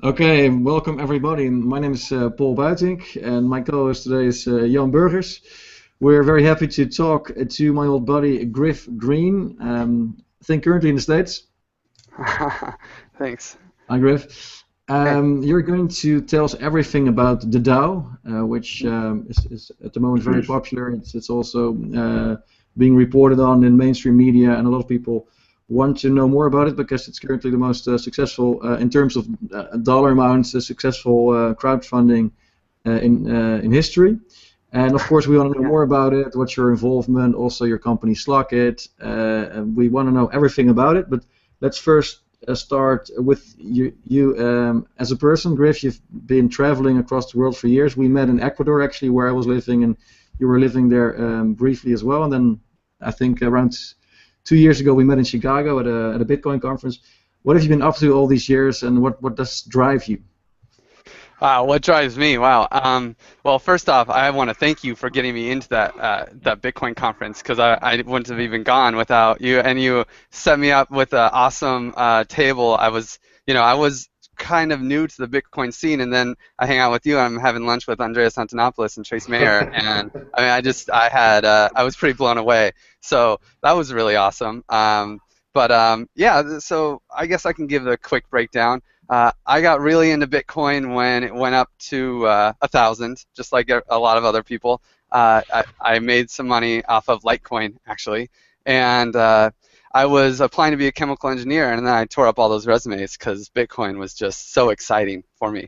Okay, welcome everybody. My name is Paul Buitink, and my co-host today is Jan Burgers. We're very happy to talk to my old buddy Griff Green. I think currently in the States. Thanks. Hi, Griff. Hey. You're going to tell us everything about the DAO, which is at the moment very popular. It's also being reported on in mainstream media, and a lot of people want to know more about it because it's currently the most successful in terms of dollar amounts, successful crowdfunding in history. And of course, we want to know more about it. What's your involvement? Also, your company Slock.it. And we want to know everything about it. But let's first start with you as a person, Griff. You've been traveling across the world for years. We met in Ecuador, actually, where I was living, and you were living there briefly as well. And then I think around 2 years ago, we met in Chicago at a Bitcoin conference. What have you been up to all these years, and what does drive you? Wow, what drives me? Wow. Well, first off, I want to thank you for getting me into that Bitcoin conference because I wouldn't have even gone without you. And you set me up with an awesome table. I was kind of new to the Bitcoin scene, and then I hang out with you. And I'm having lunch with Andreas Antonopoulos and Trace Mayer, and I mean, I was pretty blown away. So that was really awesome. Yeah, so I guess I can give a quick breakdown. I got really into Bitcoin when it went up to 1,000, just like a lot of other people. I made some money off of Litecoin, actually, and I was applying to be a chemical engineer, and then I tore up all those resumes because Bitcoin was just so exciting for me.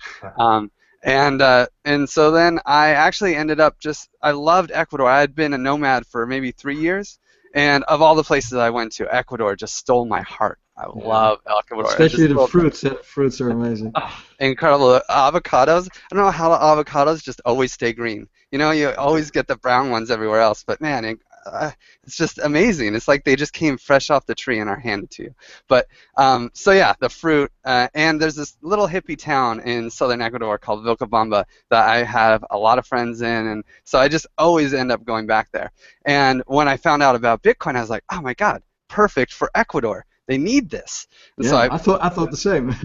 And so then I actually ended up I loved Ecuador. I had been a nomad for maybe 3 years, and of all the places I went to, Ecuador just stole my heart. I love Ecuador. Especially the fruits. Fruits are amazing. Incredible. Avocados. I don't know how the avocados just always stay green. You know, you always get the brown ones everywhere else, but man, it's just amazing. It's like they just came fresh off the tree and are handed to you. But so yeah, the fruit. And there's this little hippie town in southern Ecuador called Vilcabamba that I have a lot of friends in, and so I just always end up going back there. And when I found out about Bitcoin, I was like, oh my God, perfect for Ecuador. They need this. And yeah, so I thought the same.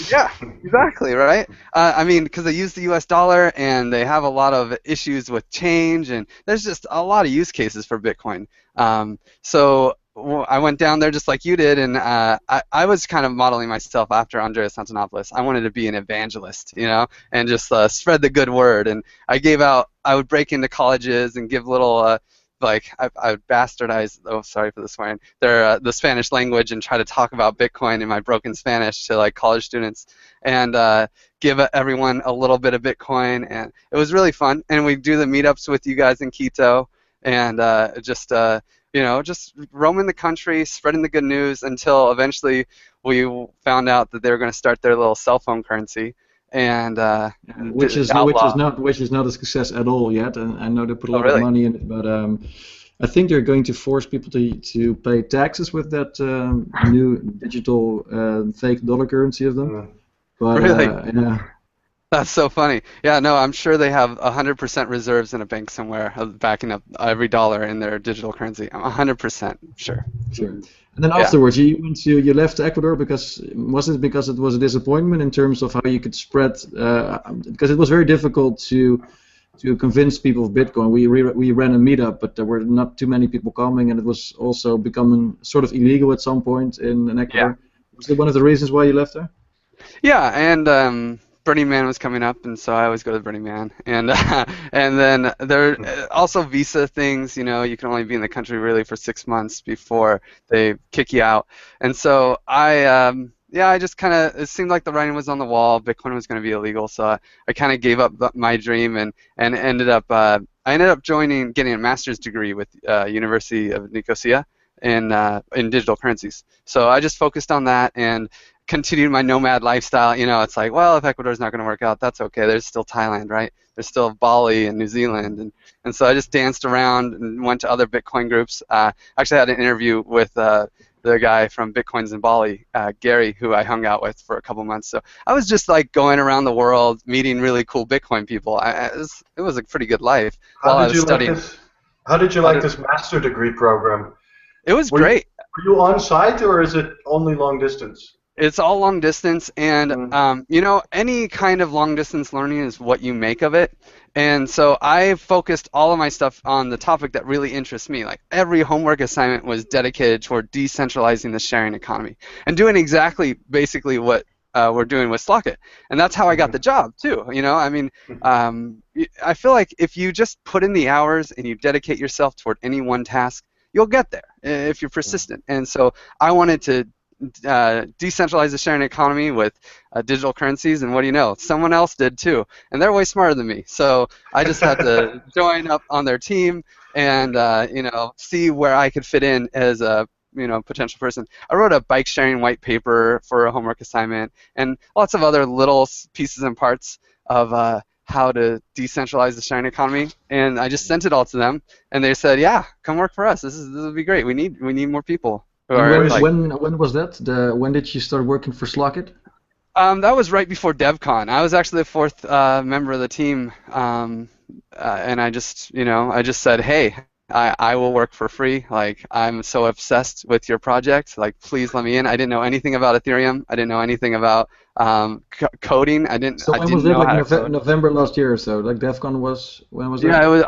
Yeah, exactly, right? I mean, because they use the U.S. dollar and they have a lot of issues with change, and there's just a lot of use cases for Bitcoin. I went down there just like you did, and I was kind of modeling myself after Andreas Antonopoulos. I wanted to be an evangelist, and just spread the good word. And I would break into colleges and give little I would bastardize, oh sorry for the swearing, the Spanish language and try to talk about Bitcoin in my broken Spanish to like college students and give everyone a little bit of Bitcoin, and it was really fun. And we do the meetups with you guys in Quito, and just roaming the country, spreading the good news until eventually we found out that they were going to start their little cell phone currency. And which is not a success at all yet, and I know they put a lot of money in it, but I think they're going to force people to pay taxes with that new digital fake dollar currency of them. But really? yeah. That's so funny. Yeah, no, I'm sure they have 100% reserves in a bank somewhere backing up every dollar in their digital currency. I'm 100% sure. Sure. And then afterwards, you left Ecuador because it was a disappointment in terms of how you could spread because it was very difficult to convince people of Bitcoin. We ran a meetup, but there were not too many people coming, and it was also becoming sort of illegal at some point in Ecuador. Yeah. Was that one of the reasons why you left there? Yeah, and Burning Man was coming up, and so I always go to Burning Man. And then there are also visa things. You can only be in the country really for 6 months before they kick you out. And so I just kind of, it seemed like the writing was on the wall. Bitcoin was going to be illegal, so I kind of gave up my dream and ended up getting a master's degree with University of Nicosia in digital currencies. So I just focused on that and continued my nomad lifestyle. It's like, well, if Ecuador's not going to work out, that's okay. There's still Thailand, right? There's still Bali and New Zealand, and so I just danced around and went to other Bitcoin groups. Actually, I had an interview with the guy from Bitcoins in Bali, Gary, who I hung out with for a couple months. So I was just like going around the world, meeting really cool Bitcoin people. It was a pretty good life while I was studying. How did you like this master degree program? It was great. Were you on site, or is it only long distance? It's all long distance, and you know, any kind of long distance learning is what you make of it. And so I focused all of my stuff on the topic that really interests me. Like every homework assignment was dedicated toward decentralizing the sharing economy and doing exactly basically what we're doing with Slock.it. And that's how I got the job too. You know, I mean, I feel like if you just put in the hours and you dedicate yourself toward any one task, you'll get there if you're persistent. And so I wanted to decentralize the sharing economy with digital currencies, and what do you know? Someone else did too, and they're way smarter than me. So I just had to join up on their team and you know, see where I could fit in as a potential person. I wrote a bike sharing white paper for a homework assignment, and lots of other little pieces and parts of how to decentralize the sharing economy, and I just sent it all to them, and they said, "Yeah, come work for us. This would be great. We need more people." When was that? When did you start working for Slock.it? That was right before DevCon. I was actually the fourth member of the team, and I just said, "Hey, I will work for free. Like, I'm so obsessed with your project. Like, please let me in." I didn't know anything about Ethereum. I didn't know anything about coding. I didn't. So I when didn't was it? know Like how to code. November last year or so? Like DevCon was, when was that? Yeah, it was.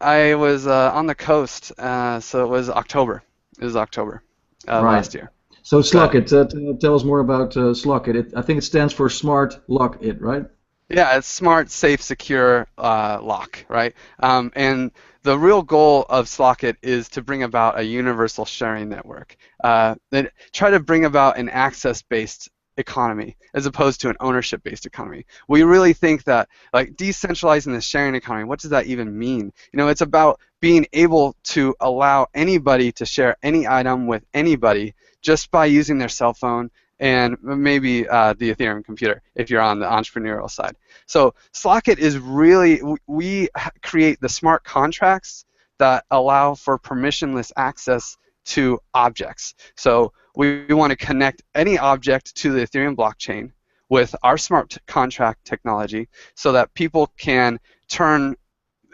I was on the coast, so it was October. It was October Right. last year. So Slock.it, tell us more about Slock.it. I think it stands for Smart Lock It, right? Yeah, it's smart, safe, secure lock, right? And the real goal of Slock.it is to bring about a universal sharing network. Try to bring about an access-based economy as opposed to an ownership-based economy. We really think that, like, decentralizing the sharing economy, what does that even mean? You know, it's about being able to allow anybody to share any item with anybody just by using their cell phone and maybe the Ethereum computer if you're on the entrepreneurial side. So Slock.it is really, we create the smart contracts that allow for permissionless access to objects. So we want to connect any object to the Ethereum blockchain with our smart contract technology so that people can turn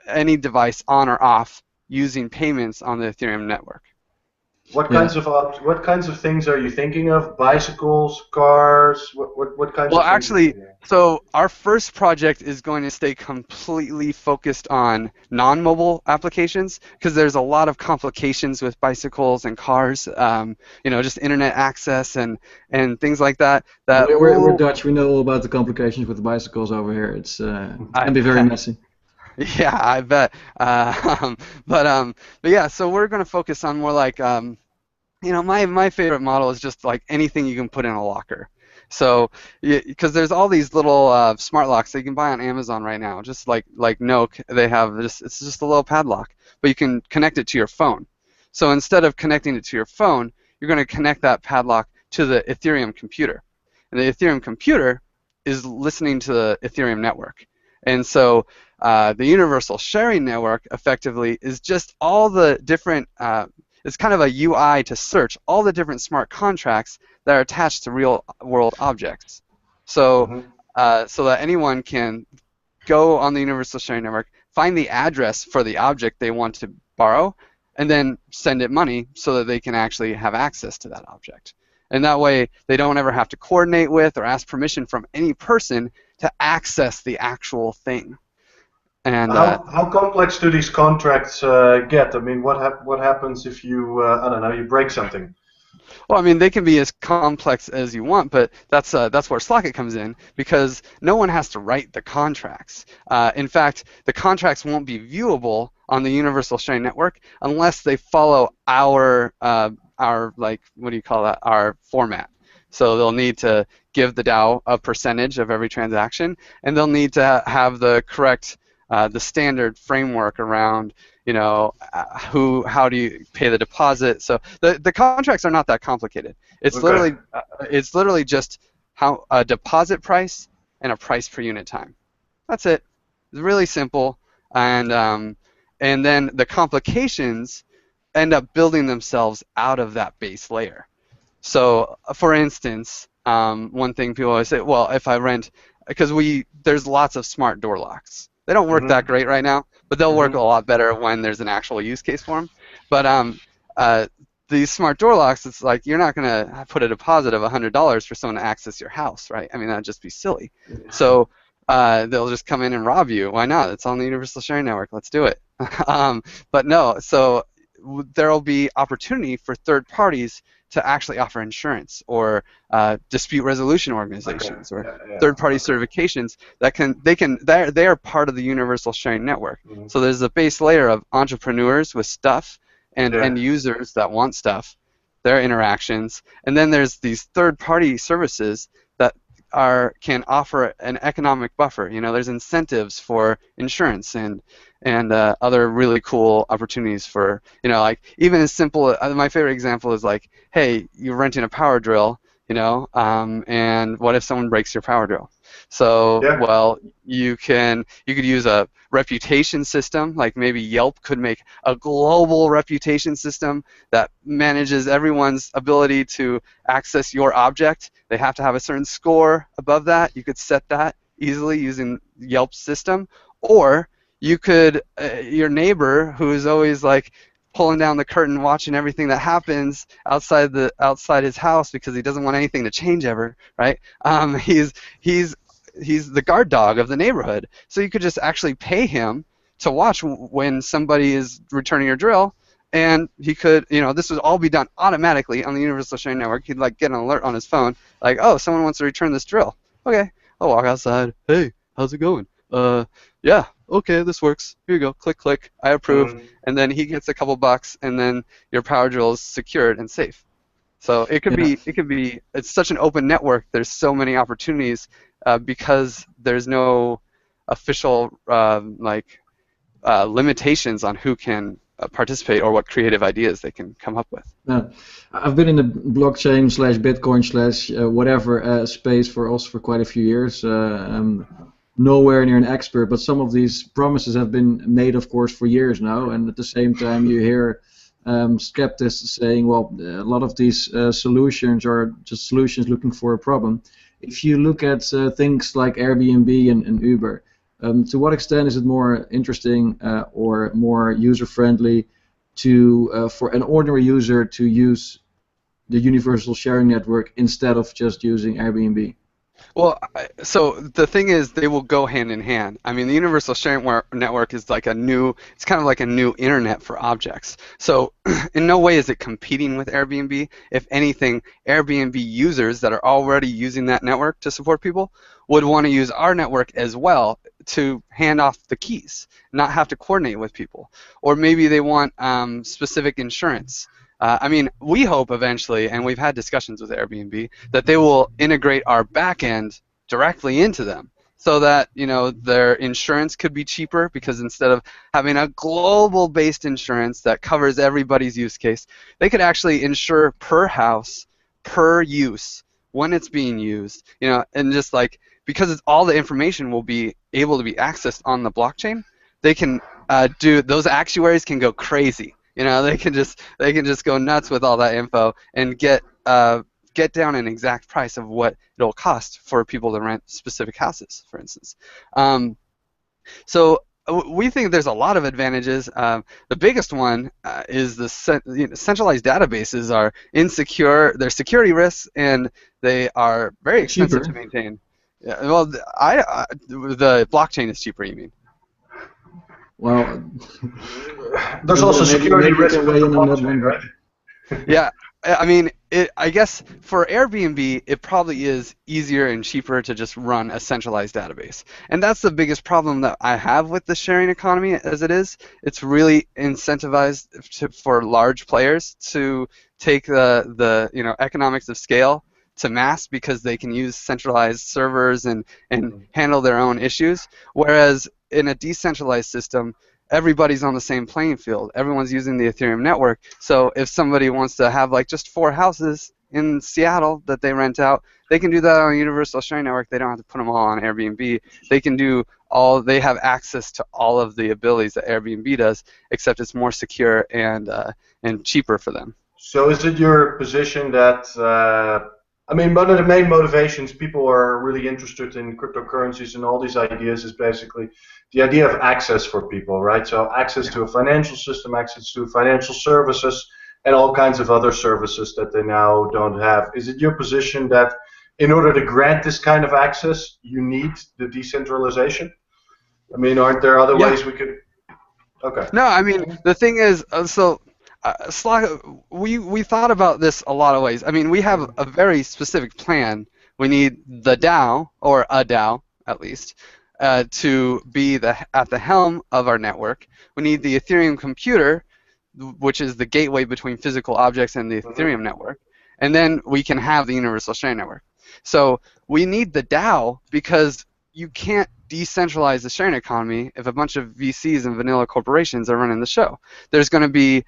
any device on or off using payments on the Ethereum network. What kinds of things are you thinking of? Bicycles, cars? What kinds Well, of things? actually, so our first project is going to stay completely focused on non-mobile applications because there's a lot of complications with bicycles and cars, just internet access and things like that. We're Dutch. We know all about the complications with the bicycles over here. It can be very messy. Yeah, I bet. But yeah, so we're going to focus on more like, my favorite model is just like anything you can put in a locker. So, because there's all these little smart locks that you can buy on Amazon right now, just like Noke, they have it's just a little padlock, but you can connect it to your phone. So instead of connecting it to your phone, you're going to connect that padlock to the Ethereum computer, and the Ethereum computer is listening to the Ethereum network, and so the universal sharing network effectively is just all the different. It's kind of a UI to search all the different smart contracts that are attached to real-world objects. So, so that anyone can go on the Universal Sharing Network, find the address for the object they want to borrow, and then send it money so that they can actually have access to that object. And that way, they don't ever have to coordinate with or ask permission from any person to access the actual thing. And how complex do these contracts get? I mean, what happens if you I don't know, you break something? Well, I mean, they can be as complex as you want, but that's where Slock.it comes in because no one has to write the contracts. In fact, the contracts won't be viewable on the Universal Sharing Network unless they follow our like, what do you call that? Our format. So they'll need to give the DAO a percentage of every transaction, and they'll need to have the correct the standard framework around, how do you pay the deposit. So the contracts are not that complicated. It's literally just how a deposit price and a price per unit time. That's it. It's really simple, and then the complications end up building themselves out of that base layer. So, for instance, one thing people always say, well, if I rent, because there's lots of smart door locks. They don't work that great right now, but they'll work a lot better when there's an actual use case for them. But these smart door locks, it's like you're not going to put a deposit of $100 for someone to access your house, right? I mean, that'd just be silly. So they'll just come in and rob you. Why not? It's on the Universal Sharing Network. Let's do it. But no, so there will be opportunity for third parties to actually offer insurance or dispute resolution organizations or third-party certifications that they are part of the Universal Sharing Network. So there's a base layer of entrepreneurs with stuff and end users that want stuff, their interactions, and then there's these third-party services that can offer an economic buffer. You know, there's incentives for insurance and other really cool opportunities for, you know, like even as simple. My favorite example is like, hey, you're renting a power drill, you know, and what if someone breaks your power drill? So, well, you could use a reputation system, like maybe Yelp could make a global reputation system that manages everyone's ability to access your object. They have to have a certain score above that. You could set that easily using Yelp's system, or you could, your neighbor who is always like pulling down the curtain, watching everything that happens outside his house because he doesn't want anything to change ever, right? He's the guard dog of the neighborhood. So you could just actually pay him to watch when somebody is returning your drill, and he could, you know, this would all be done automatically on the Universal Sharing Network. He'd like get an alert on his phone, like, oh, someone wants to return this drill. Okay, I'll walk outside. Hey, how's it going? Yeah, okay, this works. Here you go. Click, click. I approve. And then he gets a couple bucks, and then your power drill is secured and safe. So it could be. It's such an open network. There's so many opportunities because there's no official limitations on who can participate or what creative ideas they can come up with. I've been in the blockchain / Bitcoin / whatever space for quite a few years. Nowhere near an expert, but some of these promises have been made, of course, for years now. And at the same time, you hear skeptics saying, well, a lot of these solutions are just solutions looking for a problem. If you look at things like Airbnb and Uber, to what extent is it more interesting or more user-friendly for an ordinary user to use the Universal Sharing Network instead of just using Airbnb? Well, so the thing is, they will go hand in hand. I mean, the Universal Sharing Network is like it's kind of like a new internet for objects. So in no way is it competing with Airbnb. If anything, Airbnb users that are already using that network to support people would want to use our network as well to hand off the keys, not have to coordinate with people. Or maybe they want specific insurance. I mean, we hope eventually, and we've had discussions with Airbnb, that they will integrate our backend directly into them, so that, you know, their insurance could be cheaper, because instead of having a global-based insurance that covers everybody's use case, they could actually insure per house, per use, when it's being used, you know, and just like, because all the information will be able to be accessed on the blockchain, they can those actuaries can go crazy. You know, they can just go nuts with all that info and get down an exact price of what it'll cost for people to rent specific houses, for instance. So we think there's a lot of advantages. The biggest one is the centralized databases are insecure. They're security risks, and they are very expensive to maintain. Yeah, well, the blockchain is cheaper, you mean? Well, there's also security risk with the blockchain, right? Yeah, I mean, I guess for Airbnb, it probably is easier and cheaper to just run a centralized database. And that's the biggest problem that I have with the sharing economy as it is. It's really incentivized for large players to take the economics of scale to mass, because they can use centralized servers and handle their own issues. Whereas in a decentralized system, everybody's on the same playing field. Everyone's using the Ethereum network. So if somebody wants to have like just 4 houses in Seattle that they rent out, they can do that on a Universal Sharing Network. They don't have to put them all on Airbnb. They can do they have access to all of the abilities that Airbnb does, except it's more secure and cheaper for them. So is it your position that I mean, one of the main motivations people are really interested in cryptocurrencies and all these ideas is basically the idea of access for people, right? So access to a financial system, access to financial services, and all kinds of other services that they now don't have. Is it your position that in order to grant this kind of access, you need the decentralization? I mean, aren't there other ways we could? Okay. No, I mean the thing is, Slock, we thought about this a lot of ways. I mean, we have a very specific plan. We need the DAO, or a DAO at least, to be at the helm of our network. We need the Ethereum computer, which is the gateway between physical objects and the Ethereum network, and then we can have the universal sharing network. So we need the DAO because you can't decentralize the sharing economy if a bunch of VCs and vanilla corporations are running the show. There's going to be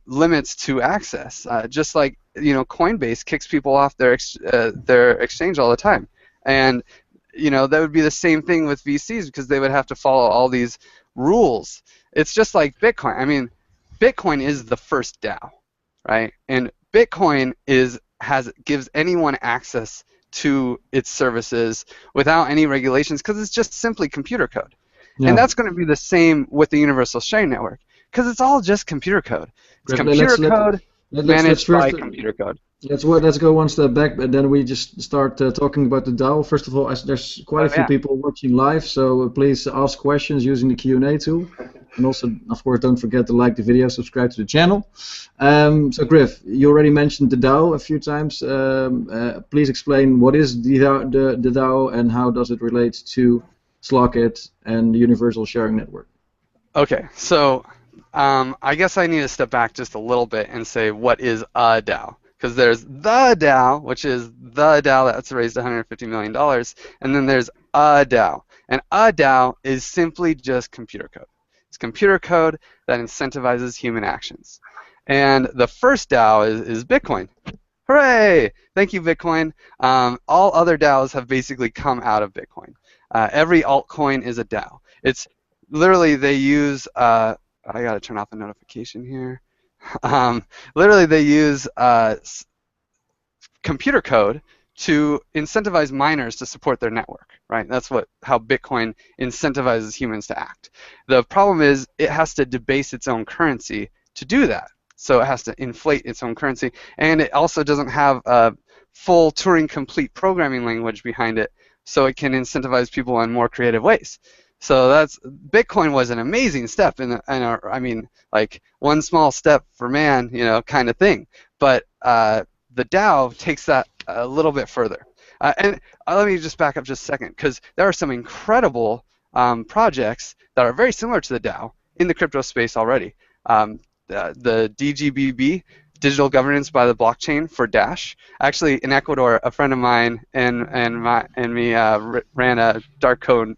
limits to access, just like Coinbase kicks people off their exchange all the time, and that would be the same thing with VCs because they would have to follow all these rules. It's just like Bitcoin. I mean, Bitcoin is the first DAO, right? And Bitcoin gives anyone access to its services without any regulations because it's just simply computer code. Yeah. And that's going to be the same with the Universal Sharing Network because it's all just computer code. It's computer code managed by computer code. Let's go one step back, and then we just start talking about the DAO. First of all, there's quite a few people watching live, so please ask questions using the Q&A tool. And also, of course, don't forget to like the video, subscribe to the channel. So, Griff, you already mentioned the DAO a few times. Please explain what is the DAO and how does it relate to Slock.it and the Universal Sharing Network? Okay, so I guess I need to step back just a little bit and say what is a DAO. Because there's the DAO, which is the DAO that's raised $150 million, and then there's a DAO. And a DAO is simply just computer code. It's computer code that incentivizes human actions. And the first DAO is Bitcoin. Hooray! Thank you, Bitcoin. All other DAOs have basically come out of Bitcoin. Every altcoin is a DAO. It's literally they use, I got to turn off the notification here. Literally, they use computer code to incentivize miners to support their network, right? That's how Bitcoin incentivizes humans to act. The problem is it has to debase its own currency to do that. So it has to inflate its own currency, and it also doesn't have a full Turing-complete programming language behind it, so it can incentivize people in more creative ways. So Bitcoin was an amazing step I mean, like one small step for man, kind of thing. But the DAO takes that a little bit further. And let me just back up just a second, because there are some incredible projects that are very similar to the DAO in the crypto space already. The DGBB, Digital Governance by the Blockchain for Dash. Actually, in Ecuador, a friend of mine and me ran a dark coin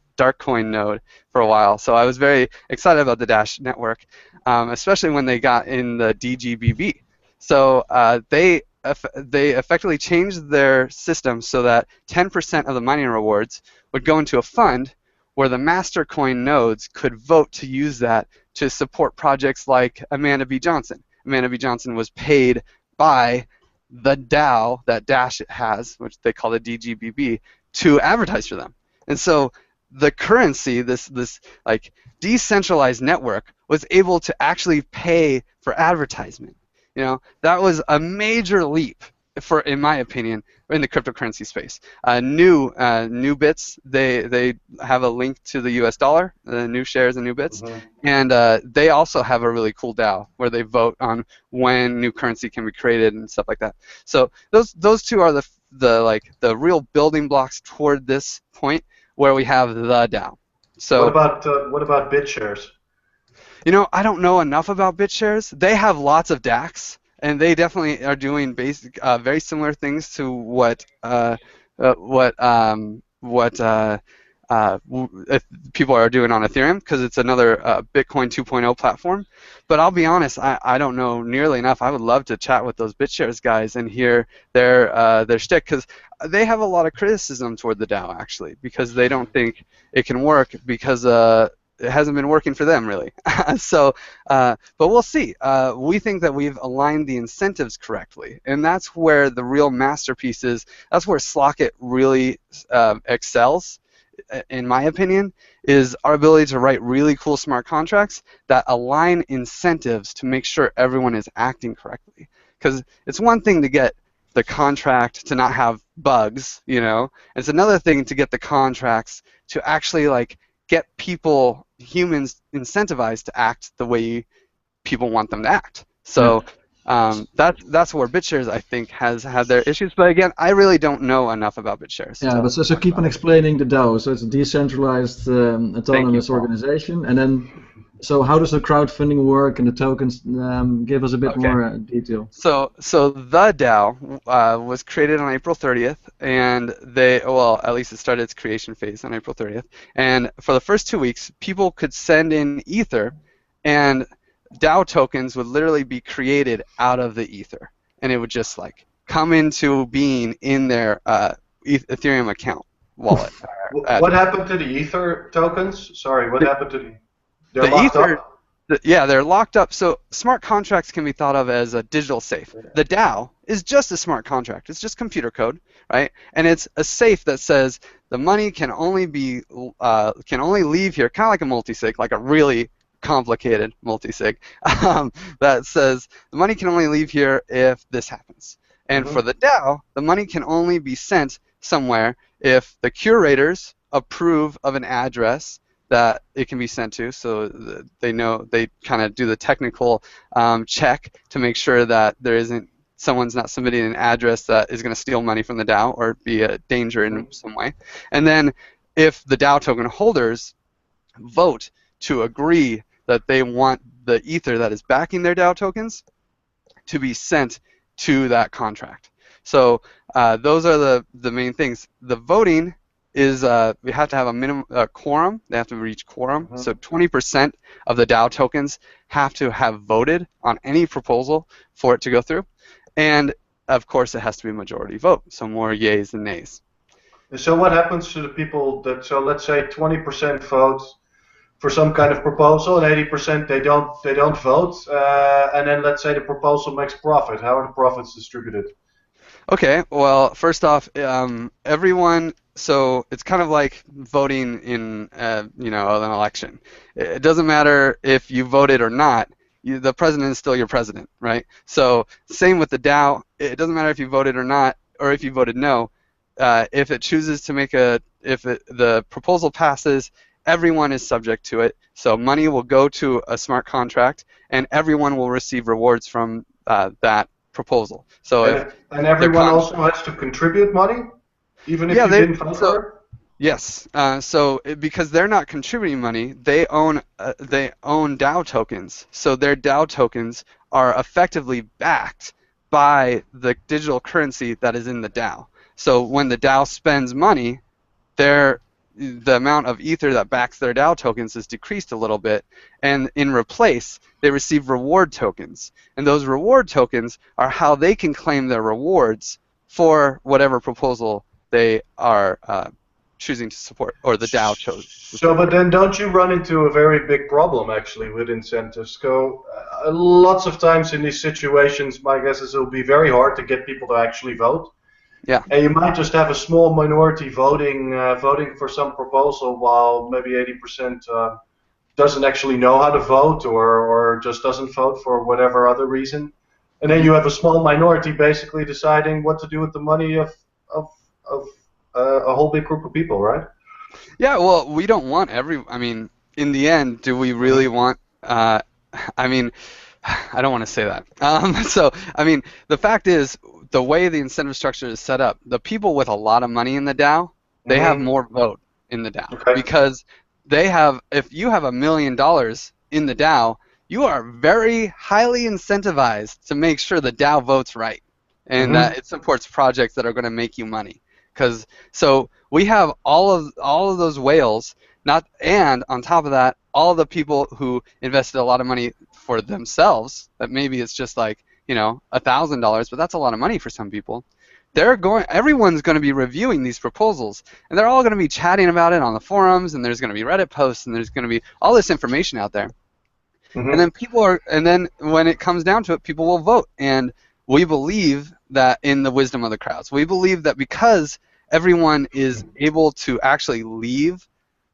node for a while, so I was very excited about the Dash network, especially when they got in the DGBB. So they effectively changed their system so that 10% of the mining rewards would go into a fund where the master coin nodes could vote to use that to support projects like Amanda B. Johnson. Amanda B. Johnson was paid by the DAO that Dash has, which they call the DGBB, to advertise for them. And so the currency, this like decentralized network, was able to actually pay for advertisement. That was a major leap in my opinion, in the cryptocurrency space. New Bits, they have a link to the U.S. dollar, the new shares in New Bits, and they also have a really cool DAO where they vote on when new currency can be created and stuff like that. So those two are the real building blocks toward this point where we have the DAO. So what about BitShares? I don't know enough about BitShares. They have lots of DACs. And they definitely are doing very similar things to what people are doing on Ethereum, because it's another Bitcoin 2.0 platform. But I'll be honest, I don't know nearly enough. I would love to chat with those BitShares guys and hear their shtick, because they have a lot of criticism toward the DAO actually, because they don't think it can work because it hasn't been working for them really. So, but we'll see. We think that we've aligned the incentives correctly, and that's where the real masterpiece is. That's where Slock.it really excels, in my opinion, is our ability to write really cool smart contracts that align incentives to make sure everyone is acting correctly. Because it's one thing to get the contract to not have bugs, you know. It's another thing to get the contracts to actually like get people, humans, incentivized to act the way people want them to act. So that's where BitShares, I think, has had their issues. But again, I really don't know enough about BitShares. Yeah, but so keep on explaining the DAO. So it's a decentralized autonomous organization, and then so how does the crowdfunding work and the tokens? Give us a bit more detail. So TheDAO was created on April 30th, and at least it started its creation phase on April 30th. And for the first 2 weeks, people could send in Ether, and DAO tokens would literally be created out of the Ether, and it would just like come into being in their Ethereum account wallet. What happened to the Ether tokens? Sorry, what happened to they're locked up? Yeah, they're locked up. So smart contracts can be thought of as a digital safe. The DAO is just a smart contract. It's just computer code, right? And it's a safe that says the money can only leave here, kind of like a multisig, like a really complicated multisig, that says the money can only leave here if this happens. And for the DAO, the money can only be sent somewhere if the curators approve of an address that it can be sent to, so they kind of do the technical check to make sure that someone's not submitting an address that is going to steal money from the DAO or be a danger in some way. And then if the DAO token holders vote to agree that they want the Ether that is backing their DAO tokens to be sent to that contract. So those are the main things. The voting is we have to have a minimum quorum. They have to reach quorum. So 20% of the DAO tokens have to have voted on any proposal for it to go through. And of course, it has to be a majority vote, so more yays than nays. So what happens to the people so let's say 20% vote for some kind of proposal and 80% they don't vote, and then let's say the proposal makes profit. How are the profits distributed? Okay, well, first off, everyone. So it's kind of like voting in, an election. It doesn't matter if you voted or not. The president is still your president, right? So same with the DAO. It doesn't matter if you voted or not, or if you voted no. If it chooses to the proposal passes, everyone is subject to it. So money will go to a smart contract, and everyone will receive rewards from that proposal. So and everyone also has to contribute money, even if you didn't vote for it? Yes. Because they're not contributing money, they own DAO tokens. So their DAO tokens are effectively backed by the digital currency that is in the DAO. So when the DAO spends money, the amount of Ether that backs their DAO tokens is decreased a little bit, and in replace, they receive reward tokens. And those reward tokens are how they can claim their rewards for whatever proposal they are choosing to support, or the DAO chose. So, but then don't you run into a very big problem, actually, with incentives? Lots of times in these situations, my guess is it'll be very hard to get people to actually vote. Yeah. And you might just have a small minority voting for some proposal, while maybe 80% doesn't actually know how to vote, or just doesn't vote for whatever other reason. And then you have a small minority basically deciding what to do with the money of a whole big group of people, right? Yeah, well, we don't want in the end, do we really want, I don't want to say that. The fact is, the way the incentive structure is set up, the people with a lot of money in the DAO, they have more vote in the DAO. Because if you have $1 million in the DAO, you are very highly incentivized to make sure the DAO votes right, and that it supports projects that are going to make you money. So we have all of those whales, and on top of that, all of the people who invested a lot of money for themselves, that maybe it's just like, $1,000, but that's a lot of money for some people. Everyone's going to be reviewing these proposals, and they're all going to be chatting about it on the forums, and there's going to be Reddit posts, and there's going to be all this information out there. And then when it comes down to it, people will vote. And we believe that in the wisdom of the crowds. We believe that because everyone is able to actually leave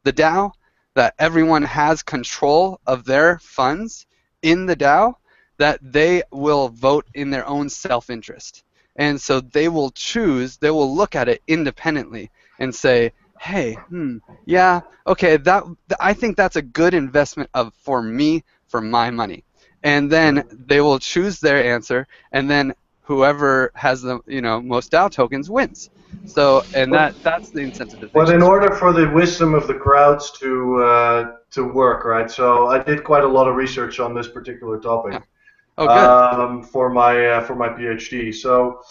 the DAO, that everyone has control of their funds in the DAO, that they will vote in their own self-interest. And so they will choose, they will look at it independently and say, hey, yeah, okay, I think that's a good investment for me, for my money. And then they will choose their answer, and then whoever has the most DAO tokens wins. So, and that's the incentivization. But in order for the wisdom of the crowds to work, right? So I did quite a lot of research on this particular topic. Yeah. Oh, good. For my PhD. So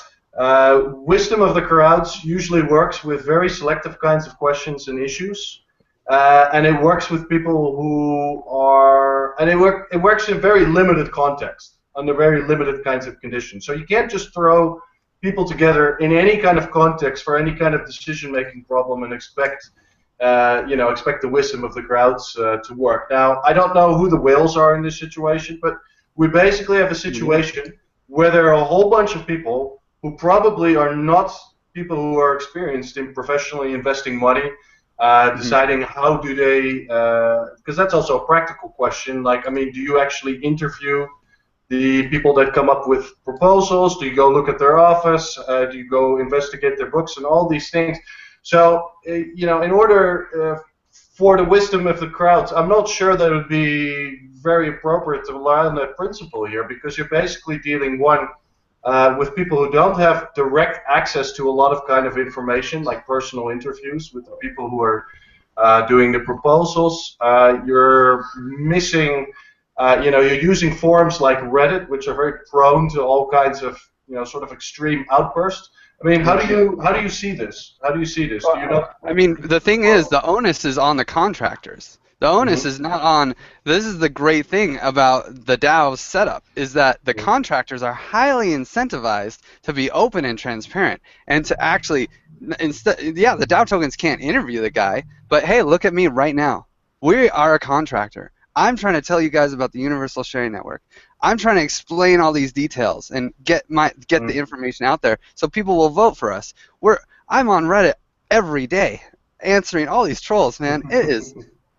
wisdom of the crowds usually works with very selective kinds of questions and issues, and it works with people who are, and it works in very limited context, under very limited kinds of conditions. So you can't just throw people together in any kind of context for any kind of decision-making problem and expect the wisdom of the crowds to work. Now, I don't know who the whales are in this situation, but we basically have a situation where there are a whole bunch of people who probably are not people who are experienced in professionally investing money, deciding how do they, because that's also a practical question. Like, I mean, do you actually interview the people that come up with proposals? Do you go look at their office? Do you go investigate their books and all these things? So, in order for the wisdom of the crowds, I'm not sure that it would be very appropriate to rely on that principle here, because you're basically dealing with people who don't have direct access to a lot of kind of information, like personal interviews with the people who are doing the proposals. You're missing, you're using forums like Reddit, which are very prone to all kinds of, sort of extreme outbursts. I mean, how do you see this? How do you see this? I mean, the thing is, the onus is on the contractors. The onus is not on. This is the great thing about the DAO setup, is that the contractors are highly incentivized to be open and transparent, and to actually, the DAO tokens can't interview the guy, but hey, look at me right now. We are a contractor. I'm trying to tell you guys about the Universal Sharing Network. I'm trying to explain all these details and get the information out there so people will vote for us. I'm on Reddit every day answering all these trolls, man. It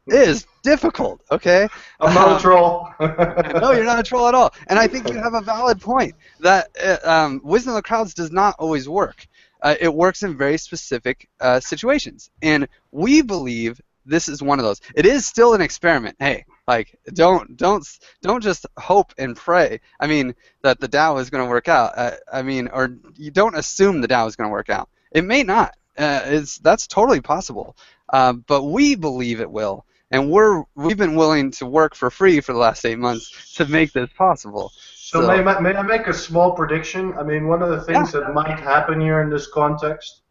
is difficult, okay? I'm not a troll. No, you're not a troll at all. And I think you have a valid point that wisdom of the crowds does not always work. It works in very specific situations. And we believe this is one of those. It is still an experiment. Hey, like, don't just hope and pray. I mean, that the DAO is going to work out. Or you don't assume the DAO is going to work out. It may not. That's totally possible. But we believe it will, and we've been willing to work for free for the last 8 months to make this possible. So may I make a small prediction? I mean, one of the things that might happen here in this context,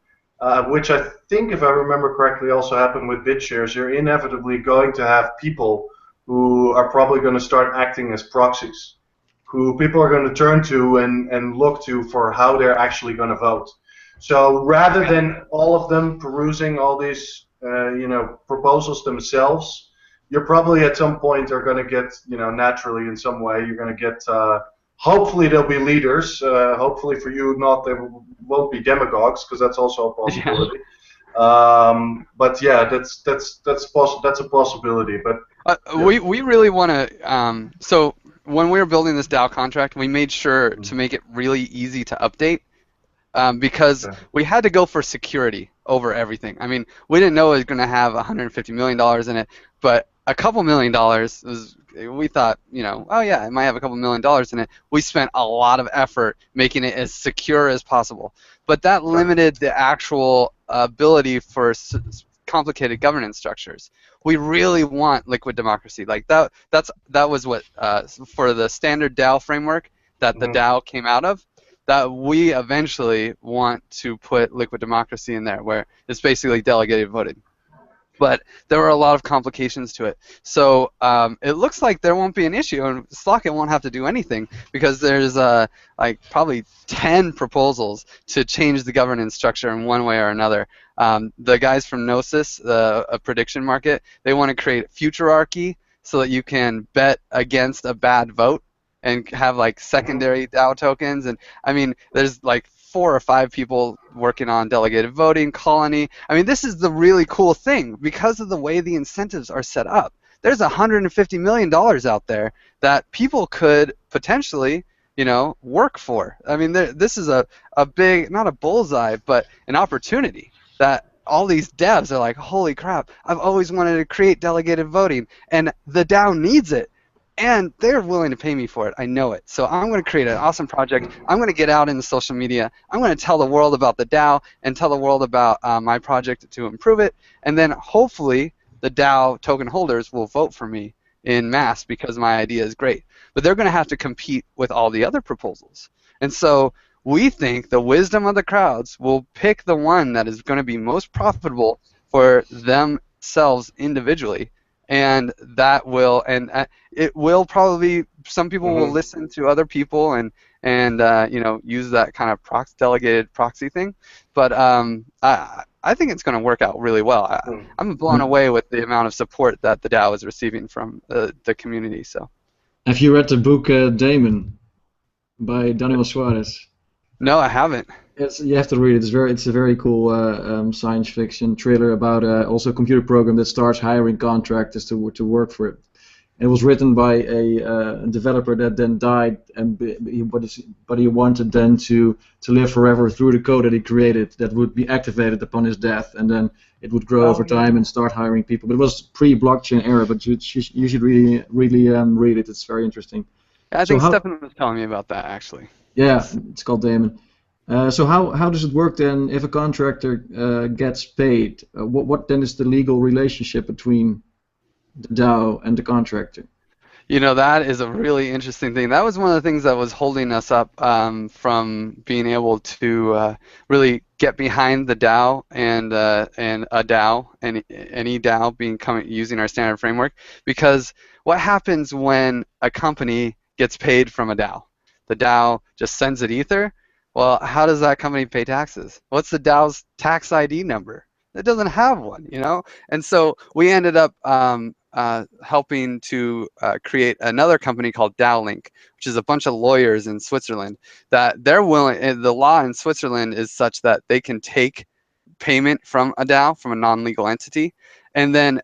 which I think, if I remember correctly, also happened with BitShares, you're inevitably going to have people who are probably going to start acting as proxies, who people are going to turn to and look to for how they're actually going to vote. So rather than all of them perusing all these proposals themselves, you're probably at some point are going to get, naturally in some way, you're going to get, hopefully there'll be leaders. Hopefully for you, they won't be demagogues, because that's also a possibility. But yeah, that's a possibility. But we really want to. So when we were building this DAO contract, we made sure to make it really easy to update. Because we had to go for security over everything. I mean, we didn't know it was going to have $150 million in it, but a couple $1 million we thought, oh yeah, it might have a couple $1 million in it. We spent a lot of effort making it as secure as possible, but that limited the actual ability for complicated governance structures. We really want liquid democracy. Like that was what for the standard DAO framework that the DAO came out of. That we eventually want to put liquid democracy in there, where it's basically delegated voting. But there were a lot of complications to it. So it looks like there won't be an issue, and Slock.it won't have to do anything, because there's like probably 10 proposals to change the governance structure in one way or another. The guys from Gnosis, a prediction market, they want to create futurarchy so that you can bet against a bad vote. and have like secondary DAO tokens. And I mean, there's like 4 or 5 people working on delegated voting, colony. I mean, this is the really cool thing because of the way the incentives are set up. There's $150 million out there that people could potentially, you know, work for. I mean, this is a big, not a bullseye, but an opportunity that all these devs are like, holy crap, I've always wanted to create delegated voting, and the DAO needs it. And they're willing to pay me for it. I know it. So I'm going to create an awesome project. I'm going to get out in the social media. I'm going to tell the world about the DAO and tell the world about my project to improve it. And then hopefully the DAO token holders will vote for me in mass because my idea is great. But they're going to have to compete with all the other proposals. And so we think the wisdom of the crowds will pick the one that is going to be most profitable for themselves individually. And that will, and it will probably, some people will listen to other people and you know, use that kind of delegated proxy thing. But I think it's going to work out really well. I'm blown away with the amount of support that the DAO is receiving from the community. So, have you read the book Damon by Daniel Suarez? No, I haven't. You have to read it. It's a very cool science fiction thriller about also a computer program that starts hiring contractors to work for it. And it was written by a developer that then died, but he wanted then to live forever through the code that he created that would be activated upon his death, and then it would grow over time and start hiring people. But it was pre-blockchain era. But you should really read it. It's very interesting. I think Stefan was telling me about that actually. Yeah, it's called Damon. So how does it work then if a contractor gets paid? What then is the legal relationship between the DAO and the contractor? You know, that is a really interesting thing. That was one of the things that was holding us up from being able to really get behind the DAO and a DAO and any DAO using our standard framework. Because what happens when a company gets paid from a DAO? The DAO just sends it Ether. Well, how does that company pay taxes? What's the DAO's tax ID number? It doesn't have one, you know? And so we ended up helping to create another company called DAOlink, which is a bunch of lawyers in Switzerland that they're willing, the law in Switzerland is such that they can take payment from a DAO, from a non-legal entity, and then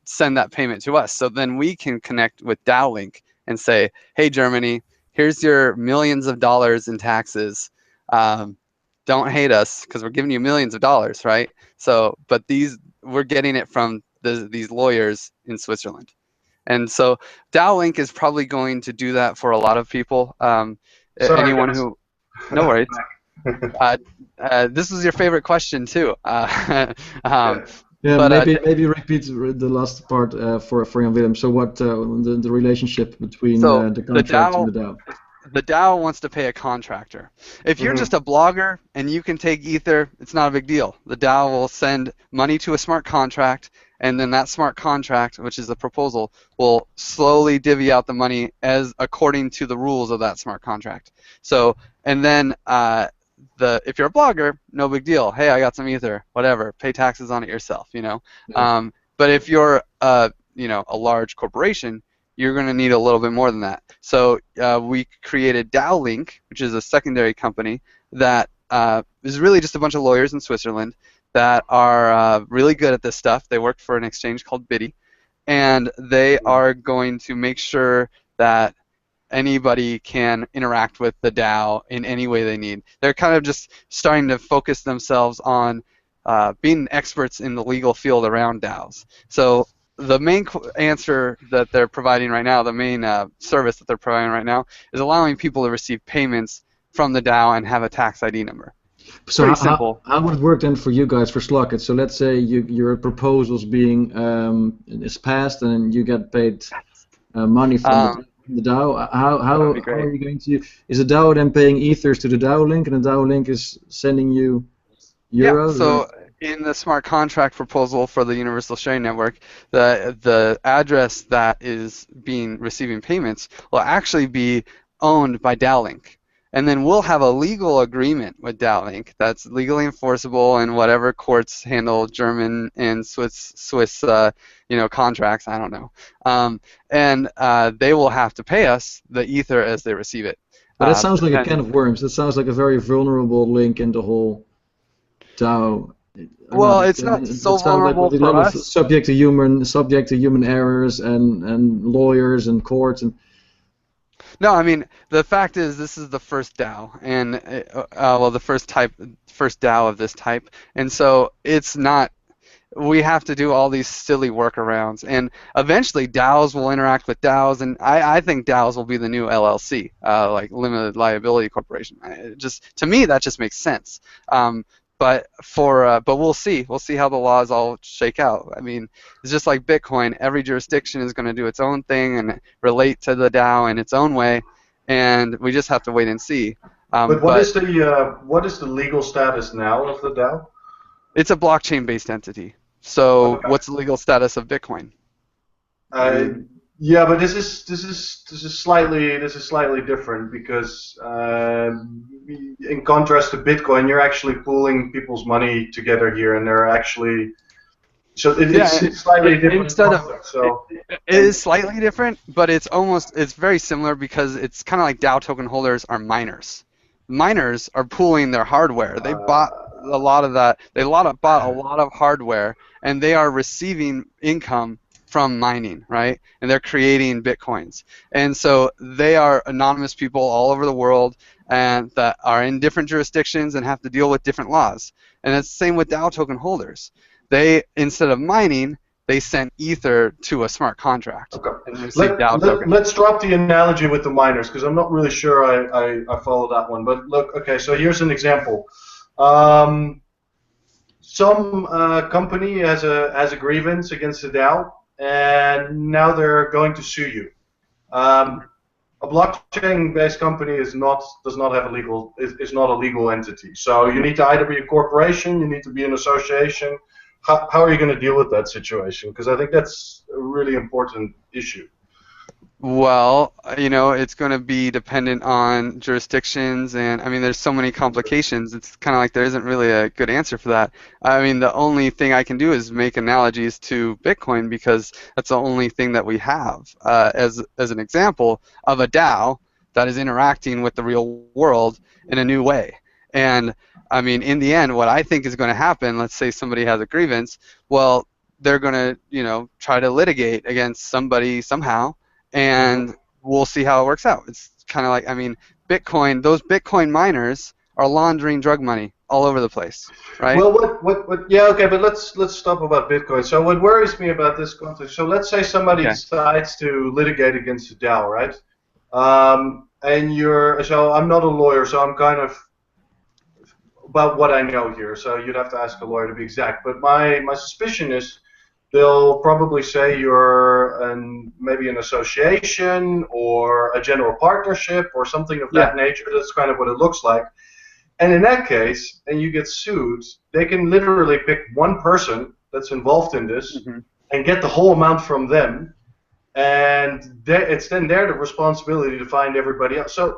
send that payment to us. So then we can connect with DAOlink and say, hey, Germany, here's your millions of dollars in taxes. Don't hate us because we're giving you millions of dollars, right? So, but we're getting it from these lawyers in Switzerland. And so DAOlink is probably going to do that for a lot of people. Anyone who, no worries. This was your favorite question too. Yeah, but, maybe repeat the last part for Jan Willem. So what the relationship between the contract and the DAO? The DAO wants to pay a contractor. If you're just a blogger and you can take Ether, it's not a big deal. The DAO will send money to a smart contract, and then that smart contract, which is a proposal, will slowly divvy out the money as according to the rules of that smart contract. So, and then if you're a blogger, no big deal. Hey, I got some Ether, whatever. Pay taxes on it yourself, you know. Yeah. But if you're a large corporation, you're going to need a little bit more than that. So we created DAOlink, which is a secondary company that is really just a bunch of lawyers in Switzerland that are really good at this stuff. They work for an exchange called Buitink, and they are going to make sure that anybody can interact with the DAO in any way they need. They're kind of just starting to focus themselves on being experts in the legal field around DAOs. So the main answer that they're providing right now, the main service that they're providing right now, is allowing people to receive payments from the DAO and have a tax ID number. So how would it work then for you guys, for Slock.it? So let's say your proposal's being is passed and you get paid money from the DAO. How are you going to? Is the DAO then paying ethers to the DAOlink, and the DAOlink is sending you euros? Yeah. So in the smart contract proposal for the Universal Sharing Network, the address that is receiving payments will actually be owned by DAOlink. and then we'll have a legal agreement with DAO Inc. that's legally enforceable in whatever courts handle German and Swiss contracts. I don't know, and they will have to pay us the ether as they receive it. But that sounds like a can of worms. That sounds like a very vulnerable link in the whole DAO. Well, it's not so vulnerable like for us. Subject to human errors and lawyers and courts and. No, I mean the fact is this is the first DAO, and the first DAO of this type, and so it's not. We have to do all these silly workarounds, and eventually DAOs will interact with DAOs, and I think DAOs will be the new LLC, like limited liability corporation. To me, that just makes sense. But we'll see. We'll see how the laws all shake out. I mean, it's just like Bitcoin. Every jurisdiction is going to do its own thing and relate to the DAO in its own way, and we just have to wait and see. But what is the legal status now of the DAO? It's a blockchain-based entity. So what's the legal status of Bitcoin? Yeah, but this is slightly different because in contrast to Bitcoin, you're actually pooling people's money together here, and they're actually it's slightly different. It is slightly different, but it's very similar because it's kind of like DAO token holders are miners. Miners are pooling their hardware. They bought a lot of that. They bought a lot of hardware, and they are receiving income from mining, right? And they're creating Bitcoins. And so they are anonymous people all over the world and that are in different jurisdictions and have to deal with different laws. And it's the same with DAO token holders. They, instead of mining, they send ether to a smart contract. Okay. And let's drop the analogy with the miners because I'm not really sure I follow that one. But look, okay, so here's an example. Some company has a grievance against the DAO, and now they're going to sue you. A blockchain-based company does not have is not a legal entity. So you need to either be a corporation, you need to be an association. How are you going to deal with that situation? Because I think that's a really important issue. Well, it's going to be dependent on jurisdictions, and I mean, there's so many complications. It's kind of like there isn't really a good answer for that. I mean, the only thing I can do is make analogies to Bitcoin because that's the only thing that we have as an example of a DAO that is interacting with the real world in a new way. And I mean, in the end, what I think is going to happen, let's say somebody has a grievance, well, they're going to, try to litigate against somebody somehow, and we'll see how it works out. It's kind of like, I mean, those Bitcoin miners are laundering drug money all over the place, right? Well, yeah, okay, but let's stop about Bitcoin. So what worries me about this context, so let's say somebody decides to litigate against the DAO, right? So I'm not a lawyer, so I'm kind of about what I know here, so you'd have to ask a lawyer to be exact. But my suspicion is they'll probably say you're maybe an association or a general partnership or something of that nature. That's kind of what it looks like. And in that case, and you get sued, they can literally pick one person that's involved in this and get the whole amount from them. And it's then their responsibility to find everybody else. So,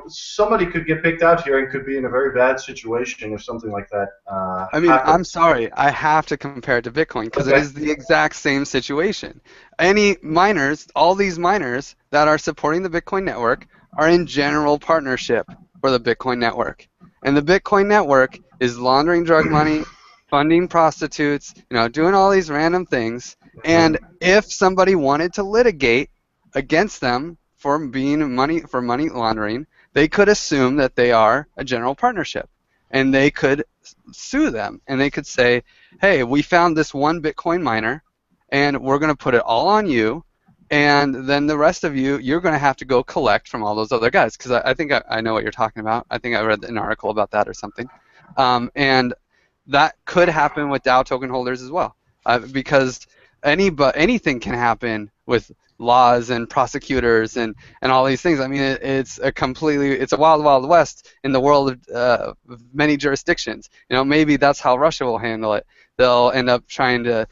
somebody could get picked out here and could be in a very bad situation if something like that I mean, happens. I'm sorry. I have to compare it to Bitcoin because it is the exact same situation. All these miners that are supporting the Bitcoin network are in general partnership for the Bitcoin network. And the Bitcoin network is laundering drug money, funding prostitutes, doing all these random things. And if somebody wanted to litigate against them for money laundering, they could assume that they are a general partnership, and they could sue them, and they could say, "Hey, we found this one Bitcoin miner, and we're going to put it all on you, and then the rest of you're going to have to go collect from all those other guys." Because I think I know what you're talking about. I think I read an article about that or something, and that could happen with DAO token holders as well, because anything can happen with laws and prosecutors and all these things. I mean, it's a wild west in the world of many jurisdictions. Maybe that's how Russia will handle it. They'll end up trying to,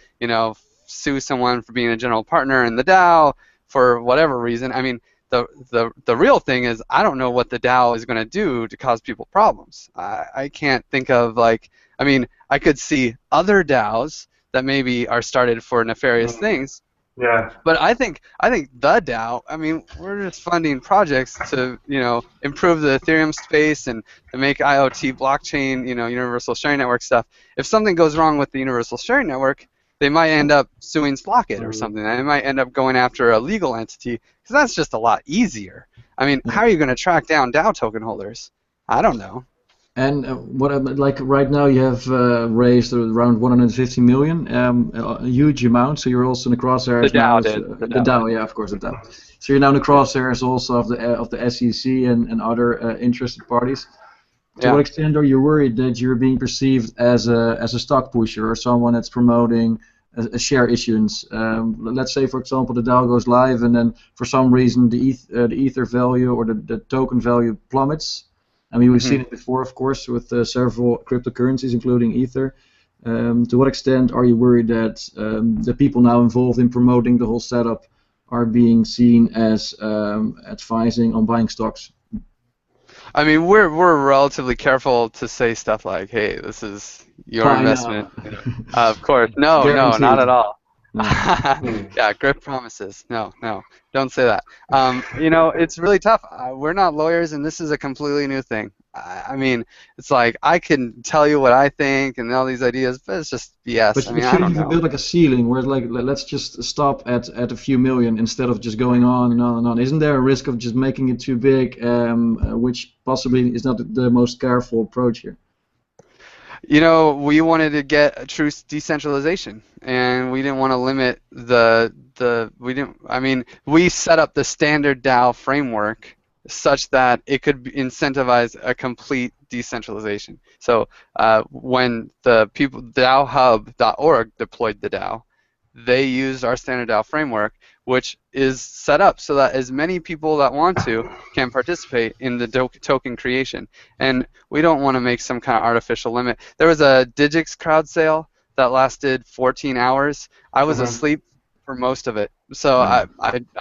sue someone for being a general partner in the DAO for whatever reason. I mean, the real thing is I don't know what the DAO is going to do to cause people problems. I can't think of like, I mean, I could see other DAOs that maybe are started for nefarious things. Yeah. But I think the DAO, I mean, we're just funding projects to, improve the Ethereum space and to make IoT blockchain, universal sharing network stuff. If something goes wrong with the universal sharing network, they might end up suing Slock.it or something. They might end up going after a legal entity because that's just a lot easier. I mean, how are you going to track down DAO token holders? I don't know. And like right now you have raised around 150 million, a huge amount. So you're also in the crosshairs The now. DAO did. The DAO, yeah, of course, the DAO. So you're now in the crosshairs also of the SEC and other interested parties. To what extent are you worried that you're being perceived as a stock pusher or someone that's promoting a share issuance? Let's say, for example, the DAO goes live, and then for some reason the ether value or the token value plummets. I mean, we've seen it before, of course, with several cryptocurrencies, including Ether. To what extent are you worried that the people now involved in promoting the whole setup are being seen as advising on buying stocks? I mean, we're relatively careful to say stuff like, "Hey, this is your investment." Of course, no, not at all. No. Yeah, Griff promises. No, don't say that. It's really tough. We're not lawyers, and this is a completely new thing. I mean, it's like I can tell you what I think and all these ideas, but it's just BS. But I mean, you I don't know. build like a ceiling where like let's just stop at a few million instead of just going on and on and on. Isn't there a risk of just making it too big, which possibly is not the most careful approach here? We wanted to get a true decentralization, and we didn't want to limit we set up the standard DAO framework such that it could incentivize a complete decentralization. So when the people DAOhub.org deployed the DAO, they used our standard DAO framework, which is set up so that as many people that want to can participate in the token creation. And we don't want to make some kind of artificial limit. There was a Digix crowd sale that lasted 14 hours. I was asleep for most of it, so I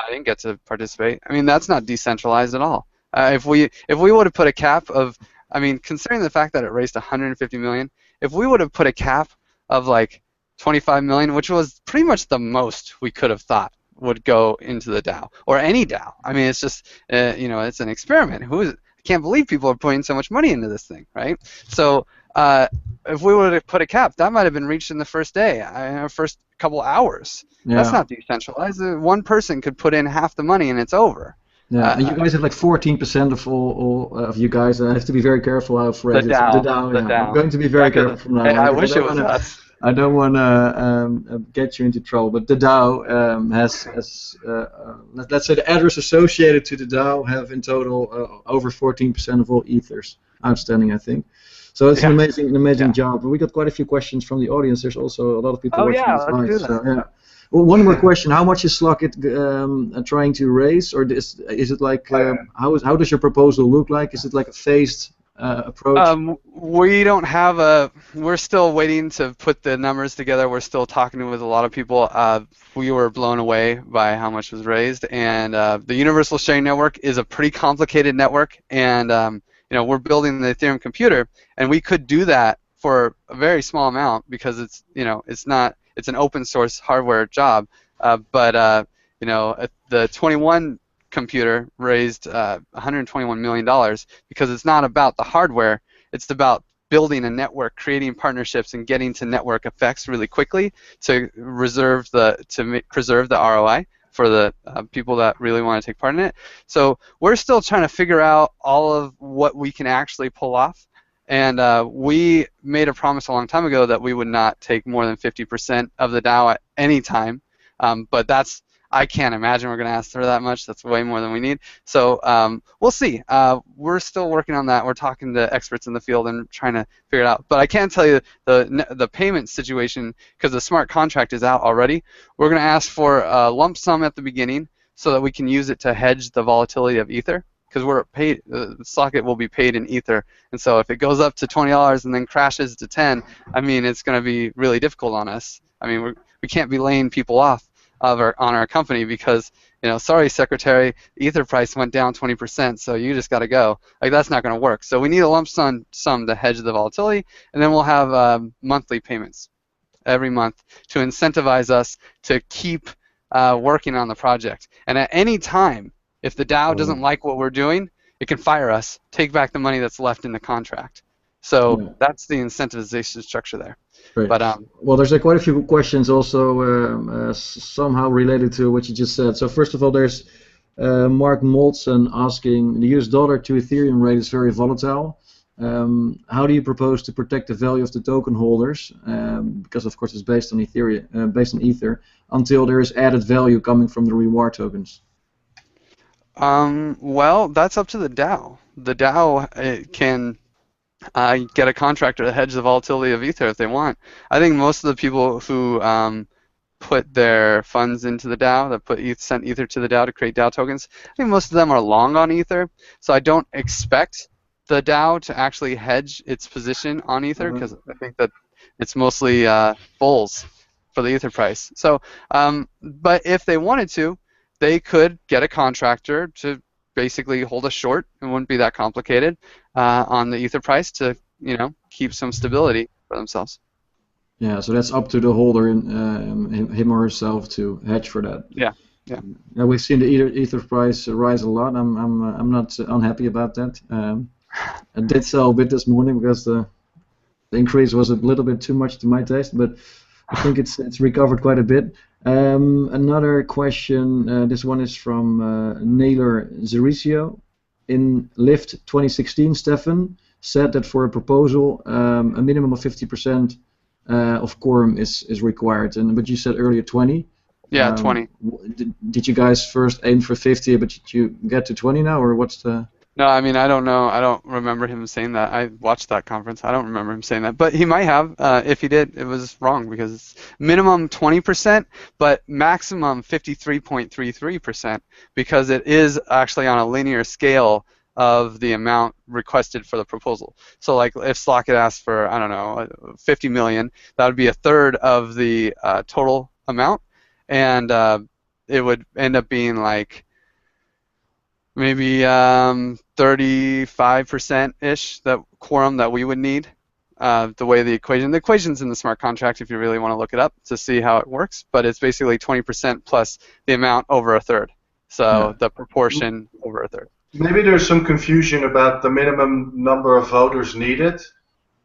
didn't get to participate. I mean, that's not decentralized at all. If we would have put a cap of, I mean, considering the fact that it raised 150 million, if we would have put a cap of like 25 million, which was pretty much the most we could have thought would go into the DAO or any DAO. I mean, it's just it's an experiment. I can't believe people are putting so much money into this thing, right? So if we would have put a cap, that might have been reached in the first day, first couple hours. Yeah. That's not decentralized. One person could put in half the money and it's over. Yeah, and you guys have like 14% of all of you guys. I have to be very careful how I phrase it. The DAO. I'm going to be very careful from now on. I wish it was us. I don't want to get you into trouble, but the DAO has let's say the address associated to the DAO have in total over 14% of all ethers outstanding, I think. So it's an amazing job. And we got quite a few questions from the audience. There's also a lot of people watching this live. So, well, one more question: how much is Slock.it trying to raise, or is it like how does your proposal look like? Is it like a phased approach? We don't have we're still waiting to put the numbers together. We're still talking with a lot of people. We were blown away by how much was raised, and the Universal Sharing Network is a pretty complicated network, and we're building the Ethereum computer, and we could do that for a very small amount because it's an open source hardware job, but the 21 computer raised $121 million because it's not about the hardware, it's about building a network, creating partnerships, and getting to network effects really quickly to preserve the ROI for the people that really want to take part in it. So we're still trying to figure out all of what we can actually pull off. And we made a promise a long time ago that we would not take more than 50% of the DAO at any time. But I can't imagine we're going to ask for that much. That's way more than we need. So we'll see. We're still working on that. We're talking to experts in the field and trying to figure it out. But I can tell you the payment situation, because the smart contract is out already, we're going to ask for a lump sum at the beginning so that we can use it to hedge the volatility of Ether. Because we're paid, Slock.it will be paid in Ether, and so if it goes up to $20 and then crashes to 10, I mean, it's going to be really difficult on us. I mean, we can't be laying people off on our company because, sorry, secretary, Ether price went down 20%, so you just got to go. Like, that's not going to work. So we need a lump sum to hedge the volatility, and then we'll have monthly payments every month to incentivize us to keep working on the project. And at any time, if the DAO doesn't like what we're doing, it can fire us, take back the money that's left in the contract. So that's the incentivization structure there. Great. But well, there's quite a few questions also somehow related to what you just said. So first of all, there's Mark Moltzen asking, the US dollar to Ethereum rate is very volatile. How do you propose to protect the value of the token holders? Because of course it's based on Ethereum, based on Ether, until there is added value coming from the reward tokens. Well, that's up to the DAO. The DAO can get a contractor to hedge the volatility of Ether if they want. I think most of the people who put their funds into the DAO, that sent Ether to the DAO to create DAO tokens, I think most of them are long on Ether. So I don't expect the DAO to actually hedge its position on Ether because I think that it's mostly bulls for the Ether price. So, but if they wanted to, they could get a contractor to basically hold a short. It wouldn't be that complicated on the Ether price to, keep some stability for themselves. Yeah, so that's up to the holder, him or herself, to hedge for that. Yeah. We've seen the Ether price rise a lot. I'm not unhappy about that. I did sell a bit this morning because the increase was a little bit too much to my taste, but I think it's recovered quite a bit. Another question, this one is from Naylor Zericio. In Lift 2016, Stefan said that for a proposal, a minimum of 50% of quorum is required, but you said earlier 20. Yeah, 20. Did you guys first aim for 50, but did you get to 20 now, or what's the... No, I mean, I don't know. I don't remember him saying that. I watched that conference. I don't remember him saying that. But he might have. If he did, it was wrong because it's minimum 20%, but maximum 53.33% because it is actually on a linear scale of the amount requested for the proposal. So like if Slock.it asked for, I don't know, 50 million, that would be a third of the total amount, and it would end up being like maybe 35%-ish that quorum that we would need, the way the equation's in the smart contract if you really want to look it up to see how it works, but it's basically 20% plus the amount over a third, so the proportion over a third. Maybe there's some confusion about the minimum number of voters needed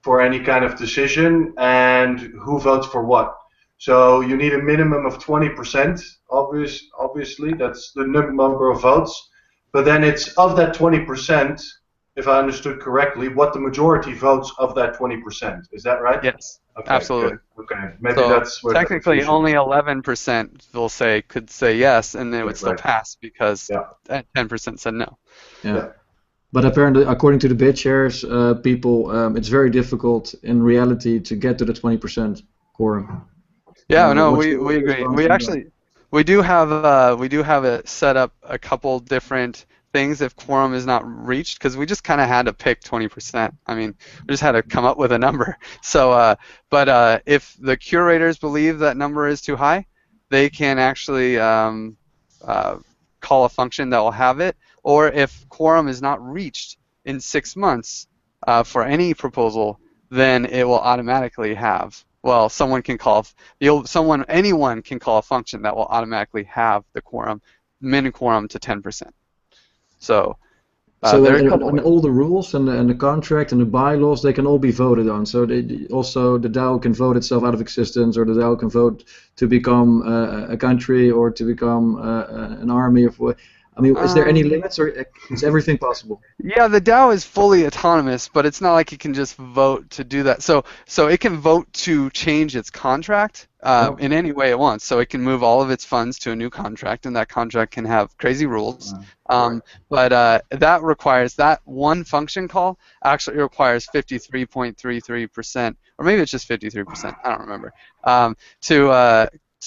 for any kind of decision and who votes for what. So you need a minimum of 20%, obviously, that's the number of votes. But then it's of that 20%, if I understood correctly, what the majority votes of that 20%. Is that right? Yes, okay, absolutely. Good. Okay, maybe so that's where technically only 11% could say yes, and then it would still pass because 10% said no. Yeah. But apparently, according to the bid shares, people, it's very difficult in reality to get to the 20% quorum. Yeah, no, we agree. We do have it set up a couple different things if quorum is not reached, because we just kind of had to pick 20%. I mean, we just had to come up with a number. So, but if the curators believe that number is too high, they can actually call a function that will have it. Or if quorum is not reached in 6 months for any proposal, then it will automatically have. Well, anyone can call a function that will automatically have the quorum, min quorum to 10%. So and all the rules and the contract and the bylaws, they can all be voted on. So also the DAO can vote itself out of existence, or the DAO can vote to become a country or to become an army. I mean, is there any limits, or is everything possible? Yeah, the DAO is fully autonomous, but it's not like it can just vote to do that. So it can vote to change its contract in any way it wants. So it can move all of its funds to a new contract, and that contract can have crazy rules. But that one function call actually requires 53.33%, or maybe it's just 53%. I don't remember.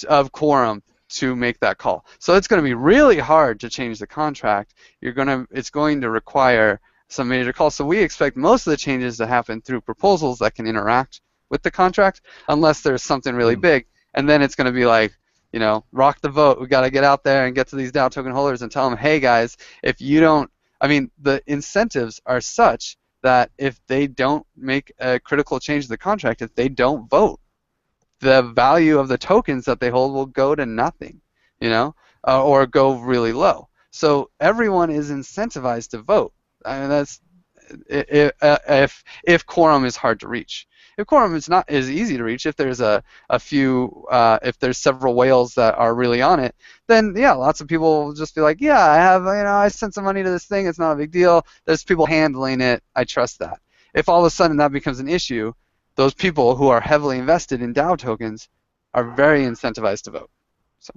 Of quorum to make that call. So it's going to be really hard to change the contract. It's going to require some major calls. So we expect most of the changes to happen through proposals that can interact with the contract, unless there's something really big. And then it's going to be like rock the vote. We got to get out there and get to these DAO token holders and tell them, hey guys, if you don't, the incentives are such that if they don't make a critical change to the contract, if they don't vote, the value of the tokens that they hold will go to nothing, or go really low. So everyone is incentivized to vote. That's if quorum is hard to reach. If quorum is not as easy to reach, if there's if there's several whales that are really on it, then yeah, lots of people will just be like, yeah, I sent some money to this thing, it's not a big deal. There's people handling it, I trust that. If all of a sudden that becomes an issue, those people who are heavily invested in DAO tokens are very incentivized to vote. So.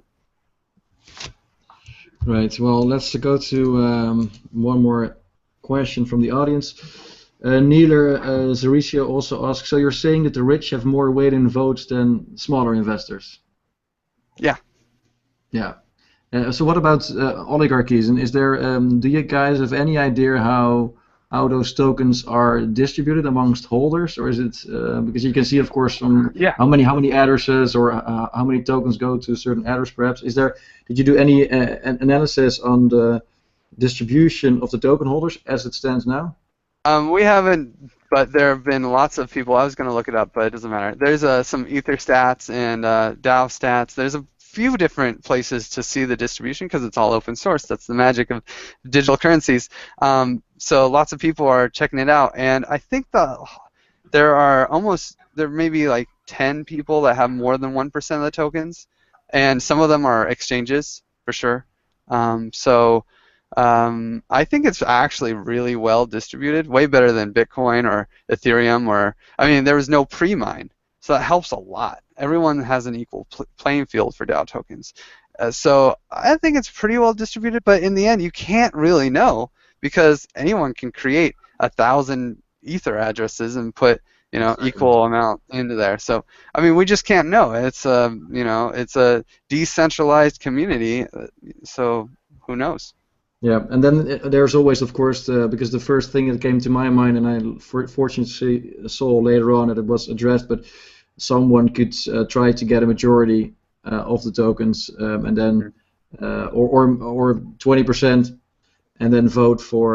Right. Well, let's go to one more question from the audience. Neeler Zaricio also asks, so you're saying that the rich have more weight in votes than smaller investors? Yeah. Yeah. So what about oligarchies? And is there, do you guys have any idea how those tokens are distributed amongst holders, or is it because you can see, of course, how many addresses or how many tokens go to certain address, perhaps? Did you do any analysis on the distribution of the token holders as it stands now? We haven't, but there have been lots of people. I was going to look it up, but it doesn't matter. There's some Ether stats and DAO stats. There's a few different places to see the distribution because it's all open source. That's the magic of digital currencies. So lots of people are checking it out, and I think there may be like 10 people that have more than 1% of the tokens, and some of them are exchanges for sure. I think it's actually really well distributed, way better than Bitcoin or Ethereum there was no pre-mine, so that helps a lot. Everyone has an equal playing field for DAO tokens. So I think it's pretty well distributed, but in the end you can't really know because anyone can create 1,000 Ether addresses and put equal amount into there. So we just can't know. It's it's a decentralized community, so who knows? Yeah, and then there's always, of course, because the first thing that came to my mind, and I fortunately saw later on that it was addressed, but someone could try to get a majority of the tokens, and then or 20%, and then vote for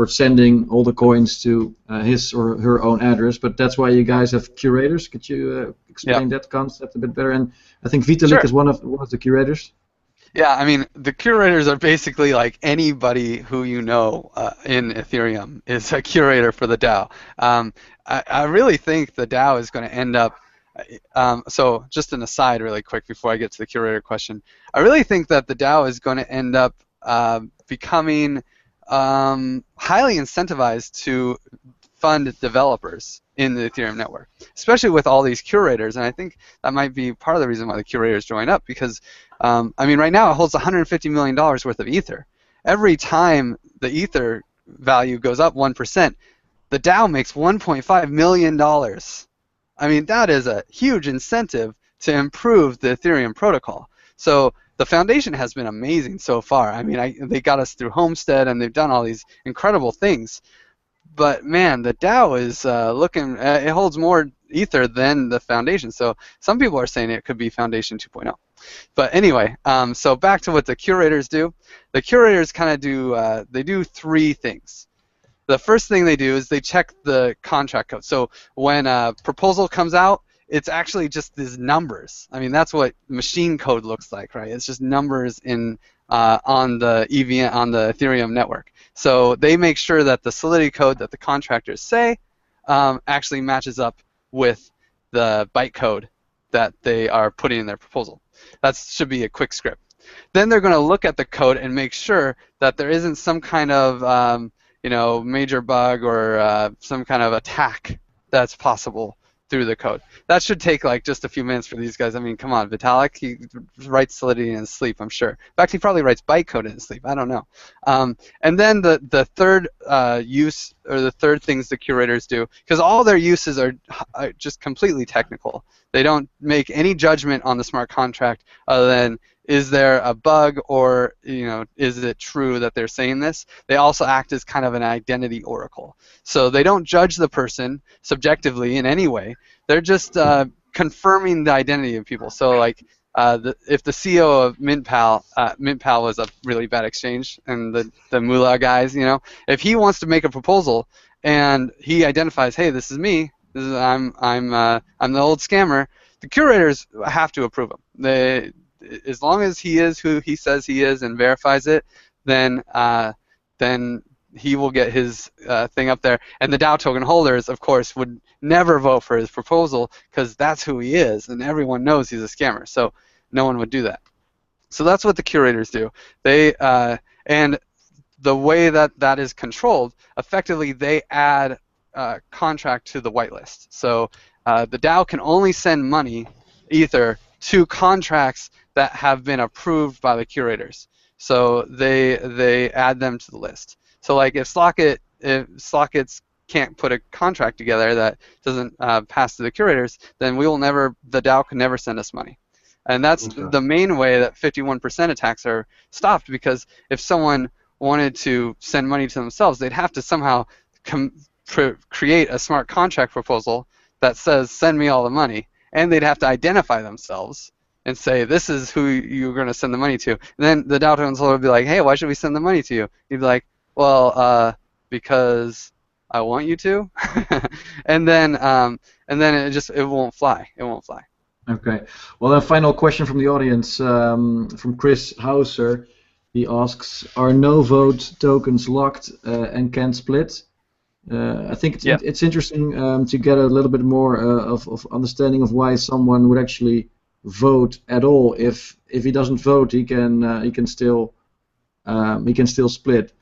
sending all the coins to his or her own address. But that's why you guys have curators. Could you explain that concept a bit better? And I think Buitink is one of the curators. Yeah, the curators are basically like anybody who in Ethereum is a curator for the DAO. I really think the DAO is going to end up, so just an aside really quick before I get to the curator question, I really think that the DAO is going to end up becoming highly incentivized to fund developers in the Ethereum network, especially with all these curators, and I think that might be part of the reason why the curators join up, because right now it holds $150 million worth of Ether. Every time the Ether value goes up 1%, the DAO makes $1.5 million. That is a huge incentive to improve the Ethereum protocol. So the foundation has been amazing so far. They got us through Homestead, and they've done all these incredible things. But man, the DAO is it holds more Ether than the foundation. So some people are saying it could be Foundation 2.0. But anyway, so back to what the curators do. The curators kind of do three things. The first thing they do is they check the contract code. So when a proposal comes out, it's actually just these numbers. That's what machine code looks like, right? It's just numbers on the EVM, on the Ethereum network. So they make sure that the Solidity code that the contractors say actually matches up with the bytecode that they are putting in their proposal. That should be a quick script. Then they're going to look at the code and make sure that there isn't some kind of major bug or some kind of attack that's possible through the code. That should take like just a few minutes for these guys. Come on, Vitalik, he writes Solidity in his sleep, I'm sure. In fact, he probably writes bytecode in his sleep. I don't know. And then the third use, or the third things the curators do, because all their uses are just completely technical. They don't make any judgment on the smart contract other than, is there a bug, or is it true that they're saying this? They also act as kind of an identity oracle. So they don't judge the person subjectively in any way. They're just confirming the identity of people. So like if the CEO of MintPal was a really bad exchange, and the Moolah guys, you know, if he wants to make a proposal and he identifies, hey, this is me, I'm the old scammer, the curators have to approve him. As long as he is who he says he is and verifies it, then he will get his thing up there. And the DAO token holders, of course, would never vote for his proposal because that's who he is, and everyone knows he's a scammer. So no one would do that. So that's what the curators do. They and the way that is controlled, effectively, they add contract to the whitelist. So the DAO can only send money, Ether, to contracts that have been approved by the curators. So they add them to the list. So like if Slock.it can't put a contract together that doesn't pass to the curators, then the DAO can never send us money. And that's the main way that 51% attacks are stopped, because if someone wanted to send money to themselves, they'd have to somehow create a smart contract proposal that says send me all the money, and they'd have to identify themselves and say this is who you're going to send the money to. And then the DAO token holder would be like, hey, why should we send the money to you? You'd be like, well, because I want you to. and then it won't fly. It won't fly. Okay. Well, a final question from the audience, from Chris Hauser. He asks, are no-vote tokens locked and can split? I think it's interesting to get a little bit more of understanding of why someone would actually vote at all. If he doesn't vote, he can still split.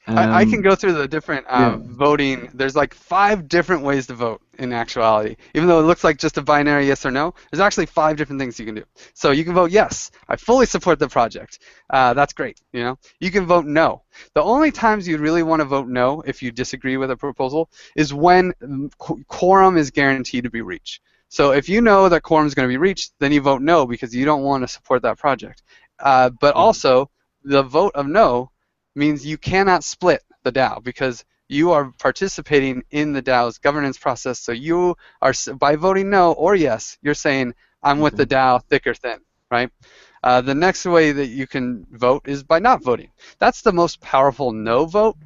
I can go through the different voting. There's like 5 different ways to vote in actuality. Even though it looks like just a binary yes or no, there's actually 5 different things you can do. So you can vote yes, I fully support the project. That's great. You know, you can vote no. The only times you'd really want to vote no if you disagree with a proposal is when quorum is guaranteed to be reached. So if you know that quorum is going to be reached, then you vote no because you don't want to support that project. But also, the vote of no means you cannot split the DAO because you are participating in the DAO's governance process. So you are, by voting no or yes, you're saying I'm with the DAO, thick or thin, right? The next way that you can vote is by not voting. That's the most powerful no vote.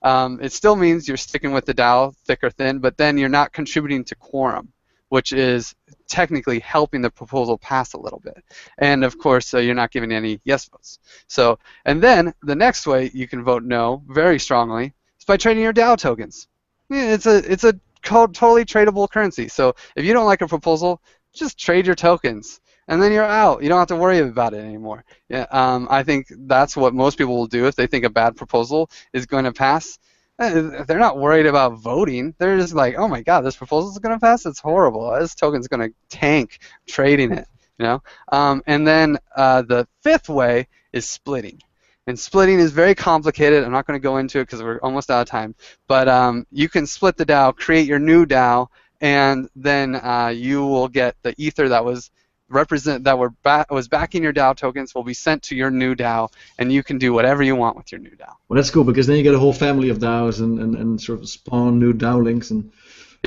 It still means you're sticking with the DAO, thick or thin, but then you're not contributing to quorum, which is technically helping the proposal pass a little bit. And of course, you're not giving any yes votes. So, and then the next way you can vote no very strongly is by trading your DAO tokens. It's a totally tradable currency. So if you don't like a proposal, just trade your tokens, and then you're out. You don't have to worry about it anymore. Yeah, I think that's what most people will do if they think a bad proposal is going to pass. They're not worried about voting. They're just like, oh my God, this proposal is going to pass? It's horrible. This token's going to tank trading it, you know? And then the 5th way is splitting. And splitting is very complicated. I'm not going to go into it because we're almost out of time. But you can split the DAO, create your new DAO, and then you will get the ether that was backing your DAO tokens will be sent to your new DAO, and you can do whatever you want with your new DAO. Well, that's cool because then you get a whole family of DAOs and sort of spawn new DAO links. And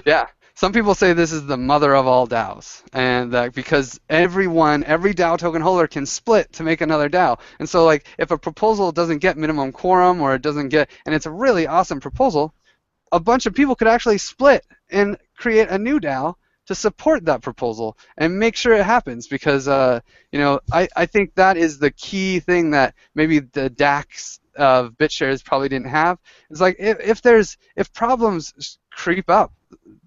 yeah, some people say this is the mother of all DAOs, and because every DAO token holder can split to make another DAO. And so like if a proposal doesn't get minimum quorum or it doesn't get, and it's a really awesome proposal, a bunch of people could actually split and create a new DAO to support that proposal and make sure it happens, because you know, I think that is the key thing that maybe the DAX of BitShares probably didn't have. It's like if problems creep up,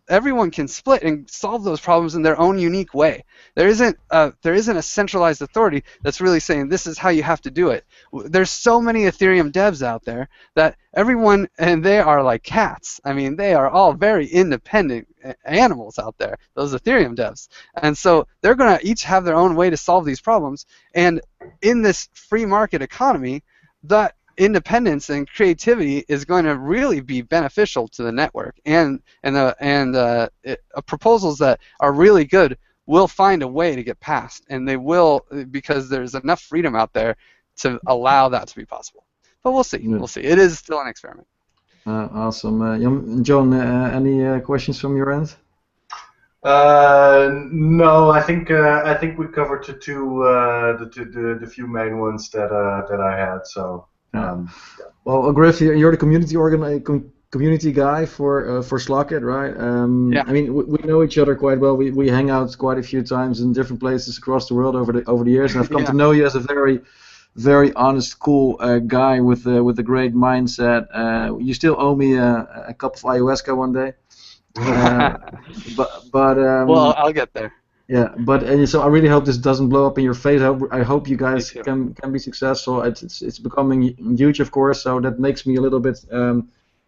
everyone can split and solve those problems in their own unique way. There isn't a centralized authority that's really saying this is how you have to do it. There's so many Ethereum devs out there that everyone, and they are like cats. I mean, they are all very independent animals out there, those Ethereum devs. And so they're going to each have their own way to solve these problems. And in this free market economy, that independence and creativity is going to really be beneficial to the network, and proposals that are really good will find a way to get passed, and they will, because there's enough freedom out there to allow that to be possible. But we'll see. Yeah. We'll see. It is still an experiment. Awesome. John, any questions from your end? No, I think we covered the few main ones that I had. So. Yeah. Well, Griff, you're the community guy for Slock.it, right? Yeah. I mean, we know each other quite well. We hang out quite a few times in different places across the world over the years, and I've come to know you as a very honest, cool guy with a great mindset. You still owe me a cup of ayahuasca one day, but well, I'll get there. Yeah, but so I really hope this doesn't blow up in your face. I hope you guys can be successful. It's becoming huge, of course, so that makes me a little bit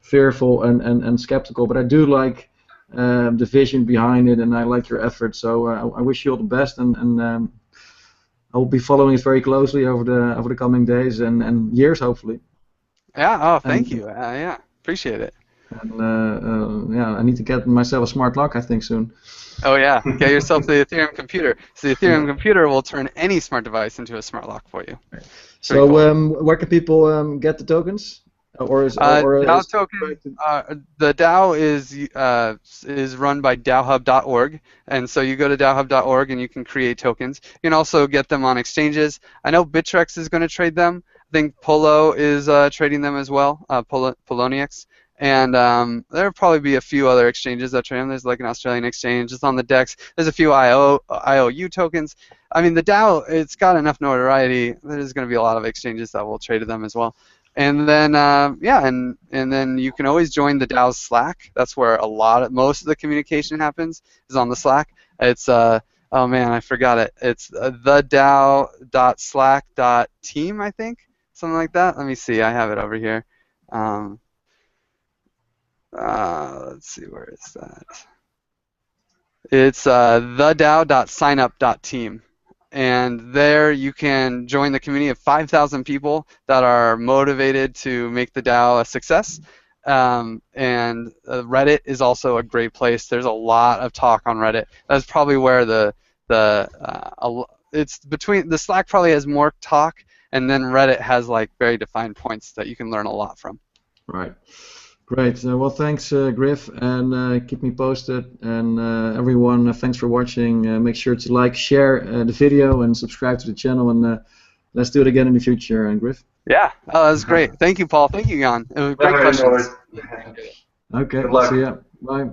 fearful and skeptical. But I do like the vision behind it, and I like your effort. So I wish you all the best, and I will be following it very closely over the coming days and years, hopefully. Yeah. Oh, thank you. Yeah, appreciate it. And yeah, I need to get myself a smart lock, I think, soon. Oh yeah, get yourself the Ethereum computer. So the Ethereum computer will turn any smart device into a smart lock for you. So where can people get the tokens? DAO token. The DAO is run by DAOhub.org, and so you go to DAOhub.org and you can create tokens. You can also get them on exchanges. I know Bittrex is going to trade them. I think Polo is trading them as well. Poloniex. And there'll probably be a few other exchanges that trade them. There's like an Australian exchange. It's on the DEX. There's a few IOU tokens. I mean, the DAO, it's got enough notoriety. There's going to be a lot of exchanges that will trade them as well. And then, yeah, and then you can always join the DAO's Slack. That's where most of the communication happens, is on the Slack. It's, oh man, I forgot it. It's TheDAO.slack.team, I think, something like that. Let me see. I have it over here. Let's see, where is that? It's TheDAO.signup.team. And there you can join the community of 5,000 people that are motivated to make the DAO a success. And Reddit is also a great place. There's a lot of talk on Reddit. That's probably where it's between the Slack probably has more talk, and then Reddit has like very defined points that you can learn a lot from. Right. Great. Well, thanks, Griff, and keep me posted. And everyone, thanks for watching. Make sure to like, share the video, and subscribe to the channel. And let's do it again in the future, Griff. Yeah. Oh, that was great. Thank you, Paul. Thank you, Jan. It was great questions. Okay. See ya. Bye.